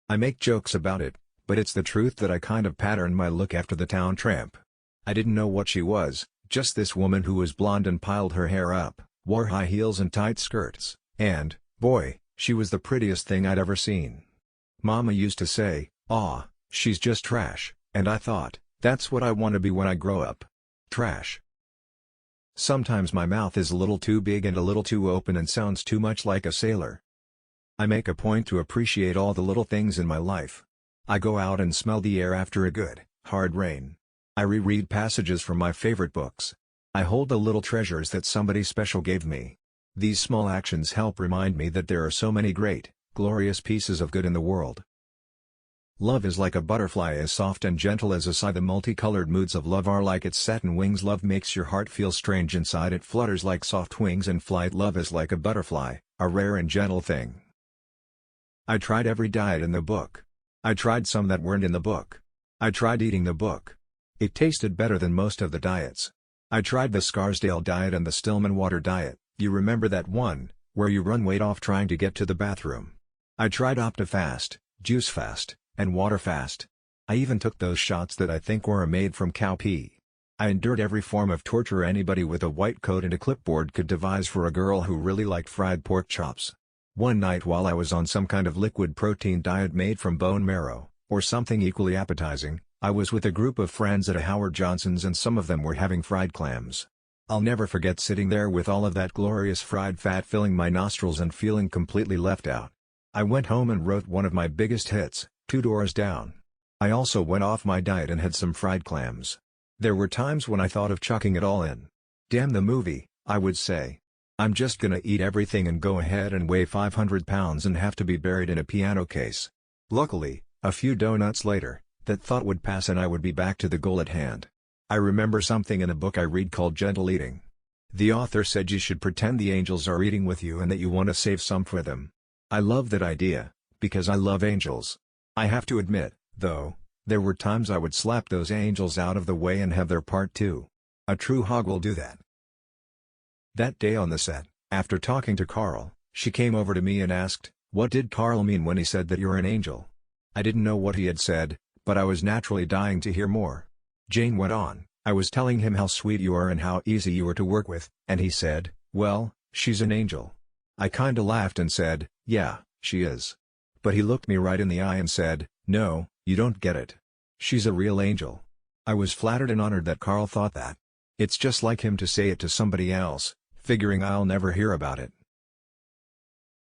I make jokes about it, but it's the truth that I kind of patterned my look after the town tramp. I didn't know what she was, just this woman who was blonde and piled her hair up, wore high heels and tight skirts, and, boy, she was the prettiest thing I'd ever seen. Mama used to say, "Aw, she's just trash," and I thought, that's what I want to be when I grow up. Trash. Sometimes my mouth is a little too big and a little too open and sounds too much like a sailor. I make a point to appreciate all the little things in my life. I go out and smell the air after a good, hard rain. I reread passages from my favorite books. I hold the little treasures that somebody special gave me. These small actions help remind me that there are so many great, glorious pieces of good in the world. Love is like a butterfly, as soft and gentle as a sigh. The multicolored moods of love are like its satin wings. Love makes your heart feel strange inside. It flutters like soft wings in flight. Love is like a butterfly, a rare and gentle thing. I tried every diet in the book. I tried some that weren't in the book. I tried eating the book. It tasted better than most of the diets. I tried the Scarsdale diet and the Stillman water diet. You remember that one, where you run weight off trying to get to the bathroom? I tried Optifast, Juice Fast, and Water Fast. I even took those shots that I think were made from cow pee. I endured every form of torture anybody with a white coat and a clipboard could devise for a girl who really liked fried pork chops. One night while I was on some kind of liquid protein diet made from bone marrow, or something equally appetizing, I was with a group of friends at a Howard Johnson's and some of them were having fried clams. I'll never forget sitting there with all of that glorious fried fat filling my nostrils and feeling completely left out. I went home and wrote one of my biggest hits, Two Doors Down. I also went off my diet and had some fried clams. There were times when I thought of chucking it all in. Damn the movie, I would say. I'm just gonna eat everything and go ahead and weigh 500 pounds and have to be buried in a piano case. Luckily, a few donuts later, that thought would pass and I would be back to the goal at hand. I remember something in a book I read called Gentle Eating. The author said you should pretend the angels are eating with you and that you want to save some for them. I love that idea, because I love angels. I have to admit, though, there were times I would slap those angels out of the way and have their part too. A true hog will do that. That day on the set, after talking to Carl, she came over to me and asked, "What did Carl mean when he said that you're an angel?" I didn't know what he had said, but I was naturally dying to hear more. Jane went on, "I was telling him how sweet you are and how easy you are to work with, and he said, well, she's an angel." I kinda laughed and said, "Yeah, she is." But he looked me right in the eye and said, "No, you don't get it. She's a real angel." I was flattered and honored that Carl thought that. It's just like him to say it to somebody else, figuring I'll never hear about it.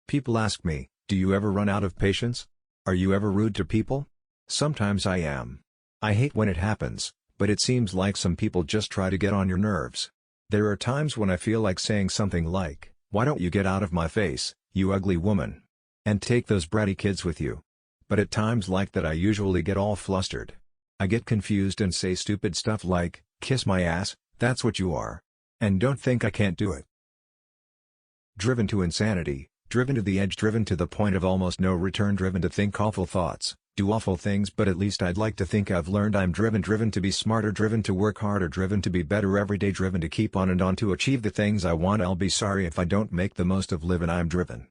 People ask me, do you ever run out of patience? Are you ever rude to people? Sometimes I am. I hate when it happens, but it seems like some people just try to get on your nerves. There are times when I feel like saying something like, "Why don't you get out of my face, you ugly woman? And take those bratty kids with you." But at times like that I usually get all flustered. I get confused and say stupid stuff like, "Kiss my ass, that's what you are." And don't think I can't do it. Driven to insanity, driven to the edge, driven to the point of almost no return, driven to think awful thoughts, do awful things, but at least I'd like to think I've learned I'm driven, driven to be smarter, driven to work harder, driven to be better every day, driven to keep on and on to achieve the things I want. I'll be sorry if I don't make the most of living. I'm driven.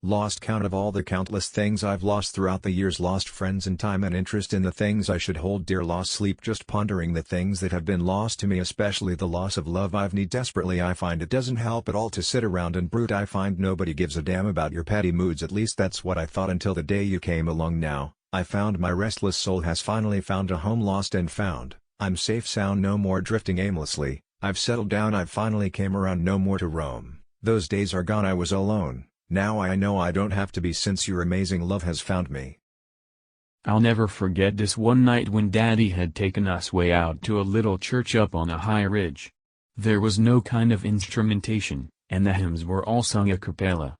Lost count of all the countless things I've lost throughout the years, lost friends and time and interest in the things I should hold dear, lost sleep just pondering the things that have been lost to me, especially the loss of love I've need desperately. I find it doesn't help at all to sit around and brood. I find nobody gives a damn about your petty moods, at least that's what I thought until the day you came along. Now, I found my restless soul has finally found a home, lost and found. I'm safe, sound, no more drifting aimlessly. I've settled down, I've finally came around, no more to roam. Those days are gone, I was alone. Now I know I don't have to be, since your amazing love has found me. I'll never forget this one night when Daddy had taken us way out to a little church up on a high ridge. There was no kind of instrumentation, and the hymns were all sung a cappella.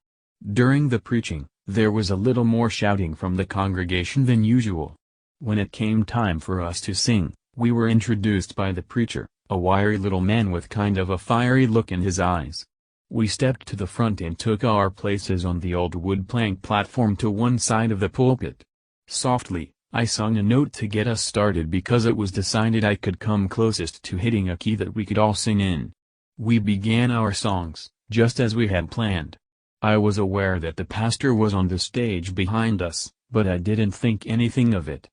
During the preaching, there was a little more shouting from the congregation than usual. When it came time for us to sing, we were introduced by the preacher, a wiry little man with kind of a fiery look in his eyes. We stepped to the front and took our places on the old wood plank platform to one side of the pulpit. Softly, I sung a note to get us started because it was decided I could come closest to hitting a key that we could all sing in. We began our songs, just as we had planned. I was aware that the pastor was on the stage behind us, but I didn't think anything of it.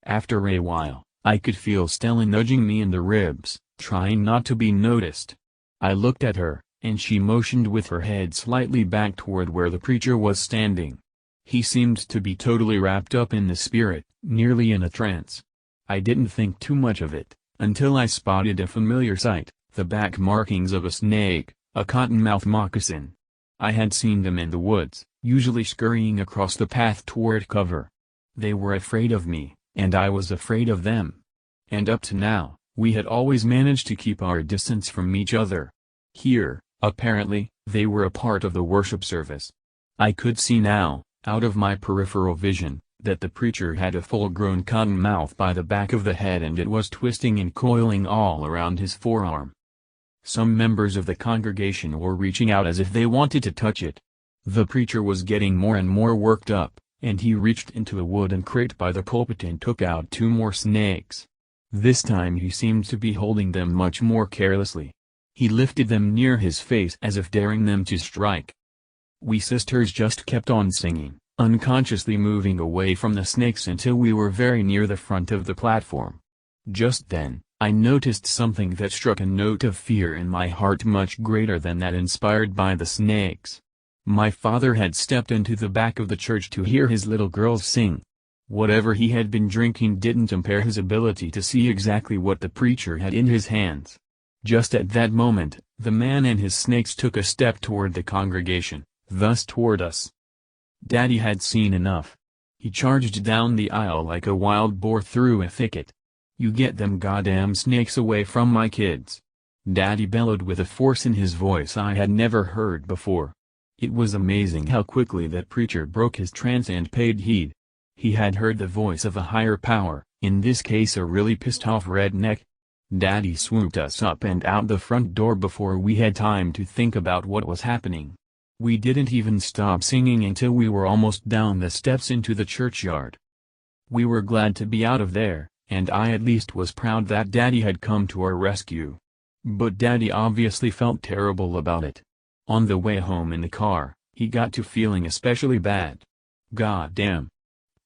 After a while, I could feel Stella nudging me in the ribs, trying not to be noticed. I looked at her, and she motioned with her head slightly back toward where the preacher was standing. He seemed to be totally wrapped up in the spirit, nearly in a trance. I didn't think too much of it, until I spotted a familiar sight, the back markings of a snake, a cottonmouth moccasin. I had seen them in the woods, usually scurrying across the path toward cover. They were afraid of me, and I was afraid of them. And up to now, we had always managed to keep our distance from each other. Here, apparently, they were a part of the worship service. I could see now, out of my peripheral vision, that the preacher had a full-grown cottonmouth by the back of the head and it was twisting and coiling all around his forearm. Some members of the congregation were reaching out as if they wanted to touch it. The preacher was getting more and more worked up, and he reached into a wooden crate by the pulpit and took out 2 more snakes. This time he seemed to be holding them much more carelessly. He lifted them near his face as if daring them to strike. We sisters just kept on singing, unconsciously moving away from the snakes until we were very near the front of the platform. Just then, I noticed something that struck a note of fear in my heart much greater than that inspired by the snakes. My father had stepped into the back of the church to hear his little girls sing. Whatever he had been drinking didn't impair his ability to see exactly what the preacher had in his hands. Just at that moment, the man and his snakes took a step toward the congregation, thus toward us. Daddy had seen enough. He charged down the aisle like a wild boar through a thicket. "You get them goddamn snakes away from my kids!" Daddy bellowed with a force in his voice I had never heard before. It was amazing how quickly that preacher broke his trance and paid heed. He had heard the voice of a higher power, in this case a really pissed-off redneck. Daddy swooped us up and out the front door before we had time to think about what was happening. We didn't even stop singing until we were almost down the steps into the churchyard. We were glad to be out of there, and I at least was proud that Daddy had come to our rescue. But Daddy obviously felt terrible about it. On the way home in the car, he got to feeling especially bad. "Goddamn.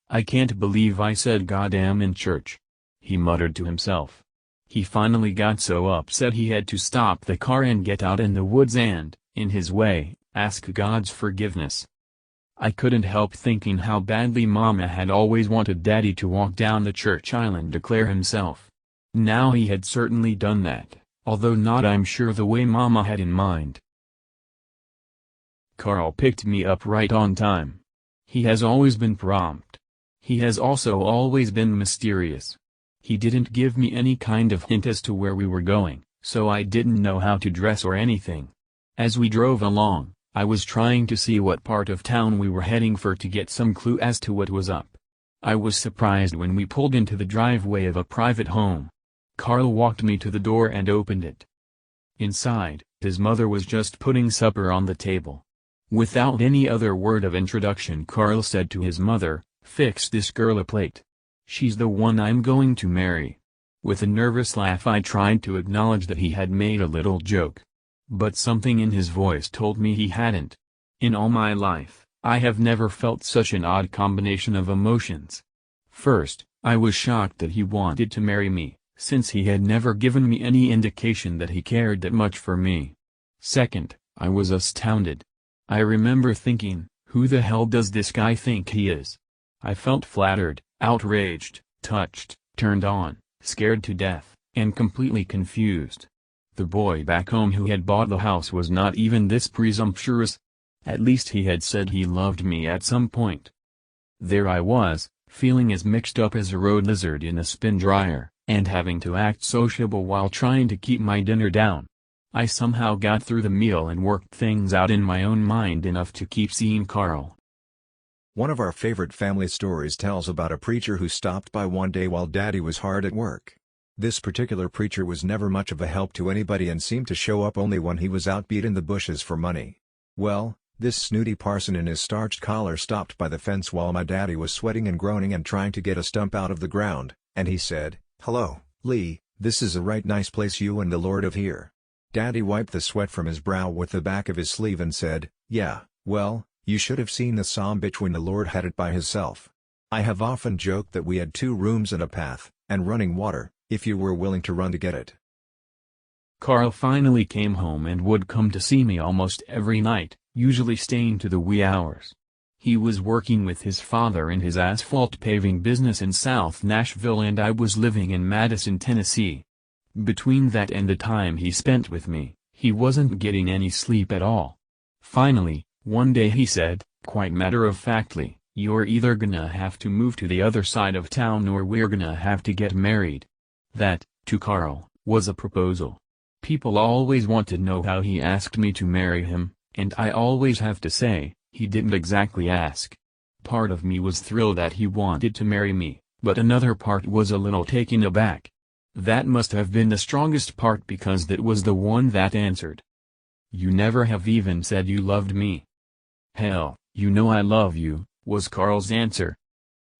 I can't believe I said goddamn in church," he muttered to himself. He finally got so upset he had to stop the car and get out in the woods and, in his way, ask God's forgiveness. I couldn't help thinking how badly Mama had always wanted Daddy to walk down the church aisle and declare himself. Now he had certainly done that, although not I'm sure the way Mama had in mind. Carl picked me up right on time. He has always been prompt. He has also always been mysterious. He didn't give me any kind of hint as to where we were going, so I didn't know how to dress or anything. As we drove along, I was trying to see what part of town we were heading for to get some clue as to what was up. I was surprised when we pulled into the driveway of a private home. Carl walked me to the door and opened it. Inside, his mother was just putting supper on the table. Without any other word of introduction, Carl said to his mother, "Fix this girl a plate. She's the one I'm going to marry." With a nervous laugh I tried to acknowledge that he had made a little joke. But something in his voice told me he hadn't. In all my life, I have never felt such an odd combination of emotions. First, I was shocked that he wanted to marry me, since he had never given me any indication that he cared that much for me. Second, I was astounded. I remember thinking, who the hell does this guy think he is? I felt flattered, outraged, touched, turned on, scared to death, and completely confused. The boy back home who had bought the house was not even this presumptuous. At least he had said he loved me at some point. There I was, feeling as mixed up as a road lizard in a spin dryer, and having to act sociable while trying to keep my dinner down. I somehow got through the meal and worked things out in my own mind enough to keep seeing Carl. One of our favorite family stories tells about a preacher who stopped by one day while Daddy was hard at work. This particular preacher was never much of a help to anybody and seemed to show up only when he was out beating the bushes for money. Well, this snooty parson in his starched collar stopped by the fence while my daddy was sweating and groaning and trying to get a stump out of the ground, and he said, "Hello, Lee, this is a right nice place you and the Lord of here." Daddy wiped the sweat from his brow with the back of his sleeve and said, "Yeah, Well, you should have seen the psalm bitch when the Lord had it by hisself. I have often joked that we had 2 rooms and a path, and running water, if you were willing to run to get it. Carl finally came home and would come to see me almost every night, usually staying to the wee hours. He was working with his father in his asphalt paving business in South Nashville and I was living in Madison, Tennessee. Between that and the time he spent with me, he wasn't getting any sleep at all. Finally, one day he said, quite matter-of-factly, "You're either gonna have to move to the other side of town or we're gonna have to get married." That, to Carl, was a proposal. People always want to know how he asked me to marry him, and I always have to say, he didn't exactly ask. Part of me was thrilled that he wanted to marry me, but another part was a little taken aback. That must have been the strongest part because that was the one that answered. "You never have even said you loved me." "Hell, you know I love you," was Carl's answer.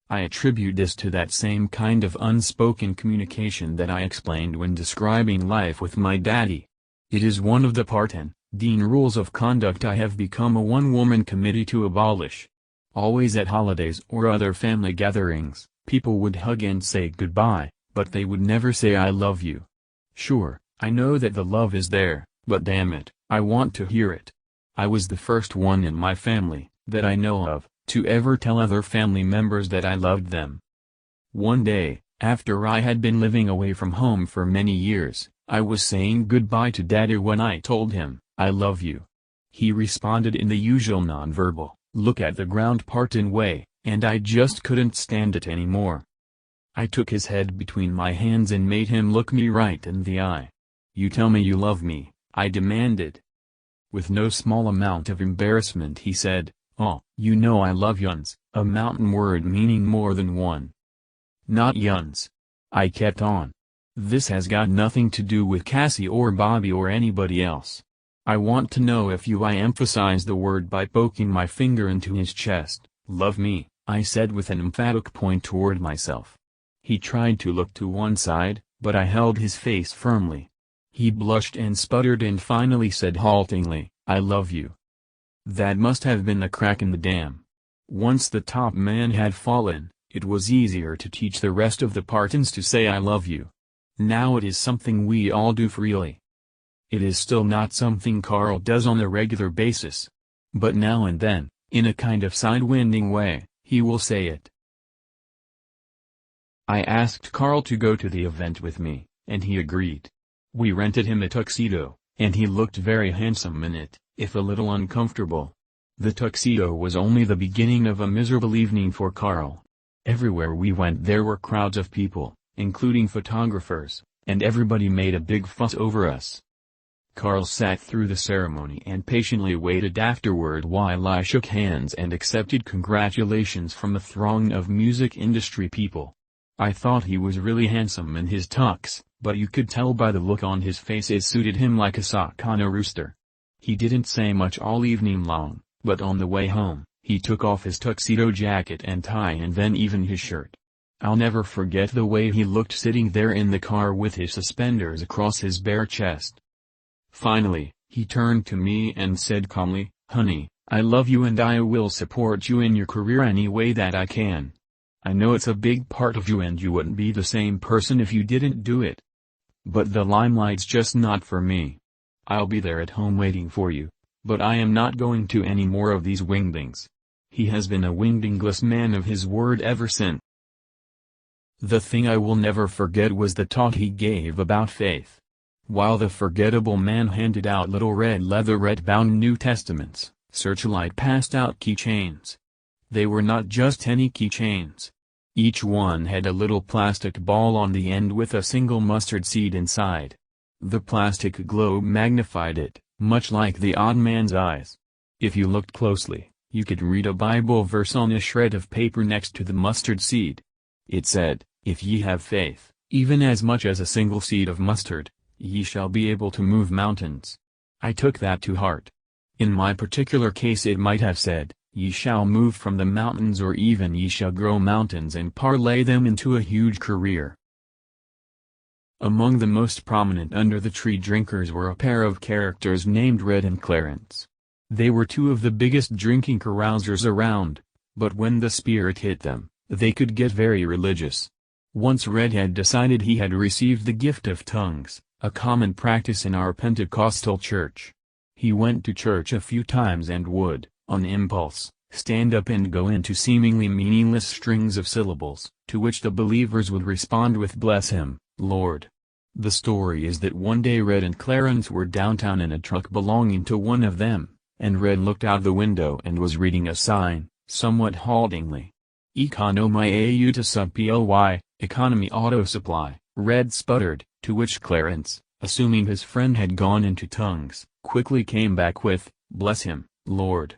I attribute this to that same kind of unspoken communication that I explained when describing life with my daddy. It is one of the Parton, Dean rules of conduct I have become a one-woman committee to abolish. Always at holidays or other family gatherings, people would hug and say goodbye, but they would never say I love you. Sure, I know that the love is there, but damn it, I want to hear it. I was the first one in my family, that I know of, to ever tell other family members that I loved them. One day, after I had been living away from home for many years, I was saying goodbye to Daddy when I told him, "I love you." He responded in the usual nonverbal, look at the ground Parton way, and I just couldn't stand it anymore. I took his head between my hands and made him look me right in the eye. "You tell me you love me," I demanded. With no small amount of embarrassment he said, "Oh, you know I love yuns," a mountain word meaning more than one. "Not yuns." I kept on. "This has got nothing to do with Cassie or Bobby or anybody else. I want to know if you." I emphasized the word by poking my finger into his chest. "Love me," I said with an emphatic point toward myself. He tried to look to one side, but I held his face firmly. He blushed and sputtered and finally said haltingly, "I love you." That must have been the crack in the dam. Once the top man had fallen, it was easier to teach the rest of the Partons to say I love you. Now it is something we all do freely. It is still not something Carl does on a regular basis. But now and then, in a kind of sidewinding way, he will say it. I asked Carl to go to the event with me, and he agreed. We rented him a tuxedo, and he looked very handsome in it, if a little uncomfortable. The tuxedo was only the beginning of a miserable evening for Carl. Everywhere we went there were crowds of people, including photographers, and everybody made a big fuss over us. Carl sat through the ceremony and patiently waited afterward while I shook hands and accepted congratulations from a throng of music industry people. I thought he was really handsome in his tux, but you could tell by the look on his face it suited him like a sock on a rooster. He didn't say much all evening long, but on the way home, he took off his tuxedo jacket and tie and then even his shirt. I'll never forget the way he looked sitting there in the car with his suspenders across his bare chest. Finally, he turned to me and said calmly, "Honey, I love you and I will support you in your career any way that I can. I know it's a big part of you and you wouldn't be the same person if you didn't do it. But the limelight's just not for me. I'll be there at home waiting for you, but I am not going to any more of these wingdings." He has been a wingdingless man of his word ever since. The thing I will never forget was the talk he gave about faith. While the forgettable man handed out little red leatherette-bound New Testaments, Searchlight passed out keychains. They were not just any keychains. Each one had a little plastic ball on the end with a single mustard seed inside. The plastic globe magnified it, much like the odd man's eyes. If you looked closely, you could read a Bible verse on a shred of paper next to the mustard seed. It said, "If ye have faith, even as much as a single seed of mustard, ye shall be able to move mountains." I took that to heart. In my particular case it might have said, "Ye shall move from the mountains," or even "Ye shall grow mountains and parlay them into a huge career." Among the most prominent under the tree drinkers were a pair of characters named Red and Clarence. They were two of the biggest drinking carousers around, but when the spirit hit them, they could get very religious. Once Red had decided he had received the gift of tongues, a common practice in our Pentecostal church. He went to church a few times and would, on impulse, stand up and go into seemingly meaningless strings of syllables, to which the believers would respond with "Bless him, Lord." The story is that one day Red and Clarence were downtown in a truck belonging to one of them, and Red looked out the window and was reading a sign, somewhat haltingly. "Economy to supply, economy auto supply," Red sputtered, to which Clarence, assuming his friend had gone into tongues, quickly came back with, "Bless him, Lord."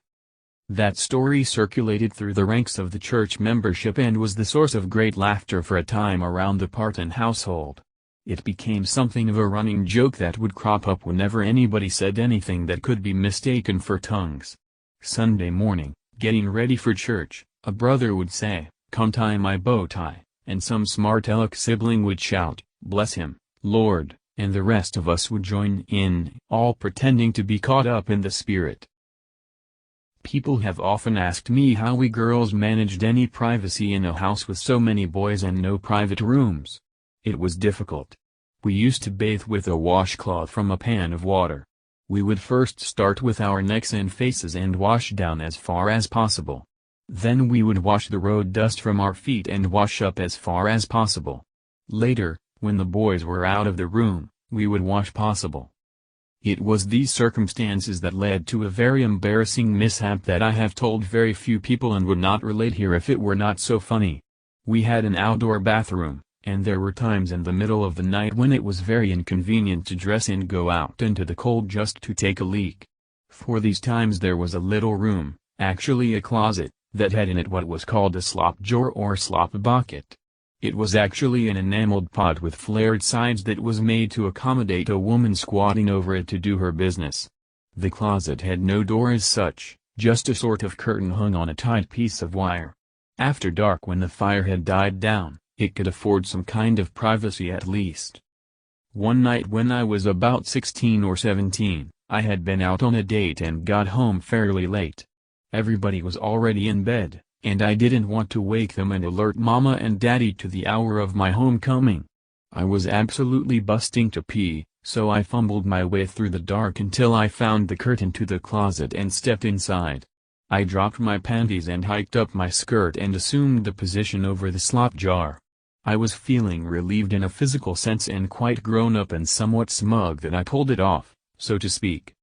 That story circulated through the ranks of the church membership and was the source of great laughter for a time around the Parton household. It became something of a running joke that would crop up whenever anybody said anything that could be mistaken for tongues. Sunday morning, getting ready for church, a brother would say, "Come tie my bow tie," and some smart aleck sibling would shout, "Bless him, Lord," and the rest of us would join in, all pretending to be caught up in the spirit. People have often asked me how we girls managed any privacy in a house with so many boys and no private rooms. It was difficult. We used to bathe with a washcloth from a pan of water. We would first start with our necks and faces and wash down as far as possible. Then we would wash the road dust from our feet and wash up as far as possible. Later, when the boys were out of the room, we would wash possible. It was these circumstances that led to a very embarrassing mishap that I have told very few people and would not relate here if it were not so funny. We had an outdoor bathroom, and there were times in the middle of the night when it was very inconvenient to dress and go out into the cold just to take a leak. For these times there was a little room, actually a closet, that had in it what was called a slop drawer or slop bucket. It was actually an enameled pot with flared sides that was made to accommodate a woman squatting over it to do her business. The closet had no door as such, just a sort of curtain hung on a tight piece of wire. After dark, when the fire had died down, it could afford some kind of privacy at least. One night when I was about 16 or 17, I had been out on a date and got home fairly late. Everybody was already in bed, and I didn't want to wake them and alert Mama and Daddy to the hour of my homecoming. I was absolutely busting to pee, so I fumbled my way through the dark until I found the curtain to the closet and stepped inside. I dropped my panties and hiked up my skirt and assumed the position over the slop jar. I was feeling relieved in a physical sense and quite grown up and somewhat smug that I pulled it off, so to speak.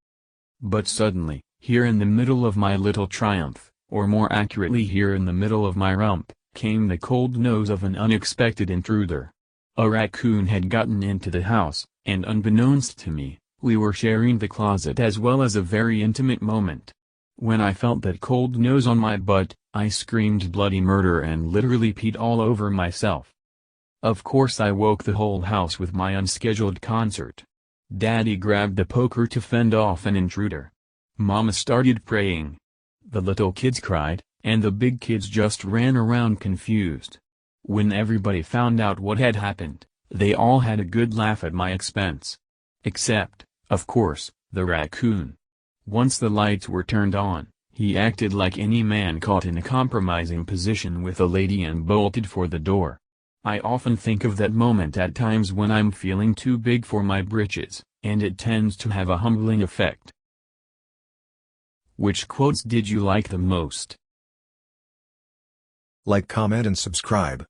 But suddenly, here in the middle of my little triumph, or more accurately here in the middle of my rump, came the cold nose of an unexpected intruder. A raccoon had gotten into the house, and unbeknownst to me, we were sharing the closet as well as a very intimate moment. When I felt that cold nose on my butt, I screamed bloody murder and literally peed all over myself. Of course I woke the whole house with my unscheduled concert. Daddy grabbed the poker to fend off an intruder. Mama started praying. The little kids cried, and the big kids just ran around confused. When everybody found out what had happened, they all had a good laugh at my expense. Except, of course, the raccoon. Once the lights were turned on, he acted like any man caught in a compromising position with a lady and bolted for the door. I often think of that moment at times when I'm feeling too big for my britches, and it tends to have a humbling effect. Which quotes did you like the most? Like, comment and subscribe.